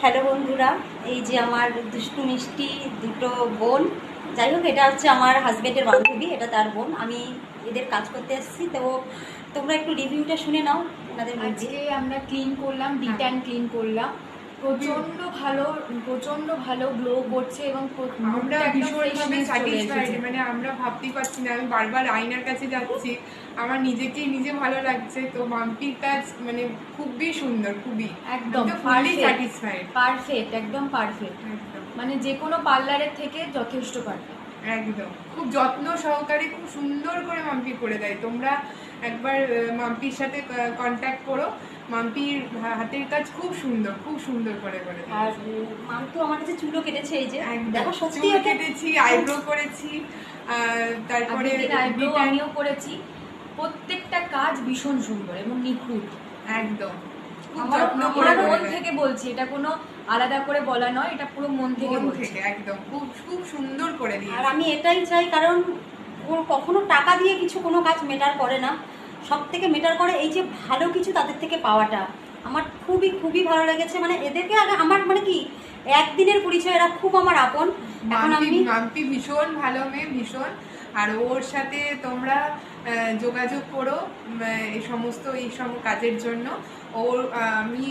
Hello বন্ধুরা, এই যে আমার দুষ্টু মিষ্টি দুটো বোন, যাই হোক এটা হচ্ছে আমার হাজবেন্ডের বান্ধবী, এটা তার বোন। আমি এদের কাজ করতে এসেছি, তো তোমরা একটু রিভিউটা শুনে নাও ওনাদের মধ্যে। আজকে আমরা ক্লিন করলাম, ডিট্যান ক্লিন করলাম, প্রচন্ড ভালো গ্লো করছে এবং আমরা ভীষণভাবে স্যাটিসফাইড। মানে আমরা ভাবতেই পারছি না, আমি বারবার আয়নার কাছে যাচ্ছি, আমার নিজেকেই নিজে ভালো লাগছে। তো মাম্পির কাজ মানে খুবই সুন্দর, খুবই একদম ফুললি স্যাটিসফাইড, পারফেক্ট, একদম পারফেক্ট, মানে যে কোনো পার্লারের থেকে যথেষ্ট পারফেক্ট। একদম খুব যত্ন সহকারে খুব সুন্দর করে মাম্পি করে দেয়। তোমরা একবার মাম্পির সাথে কন্ট্যাক্ট করো, মাম্পির হাতের কাজ খুব সুন্দর করে করে দেয়। আর মাম তো আমার কাছে চুলও কেটেছে, এই যে দেখো সত্যি চুল কেটেছি, আইব্রো করেছি, তারপরে আইব্রো আমিও করেছি। প্রত্যেকটা কাজ ভীষণ সুন্দর এবং নিখুঁত, একদম আমার মন থেকে বলছি, এটা কোনো আলাদা করে বলা নয়, এটা পুরো মন থেকে বলছি, একদম খুব সুন্দর করে দিয়েছে। আর আমি এটাই চাই, কারণ কখনো টাকা দিয়ে কিছু কোনো কাজ মেটার করে না। সব থেকে মেটার করে এই যে ভালো কিছু তাদের থেকে পাওয়াটা। আমার খুবই ভালো লেগেছে। মানে এদেরকে আগে আমার মানে কি একদিনের পরিচয়, এরা খুব আমার আপন। এখন মাম্পি ভীষণ ভালো মেয়ে, ভীষণ। আর ওর সাথে তোমরা যোগাযোগ করো এই সমস্ত কাজের জন্য। ওর আমি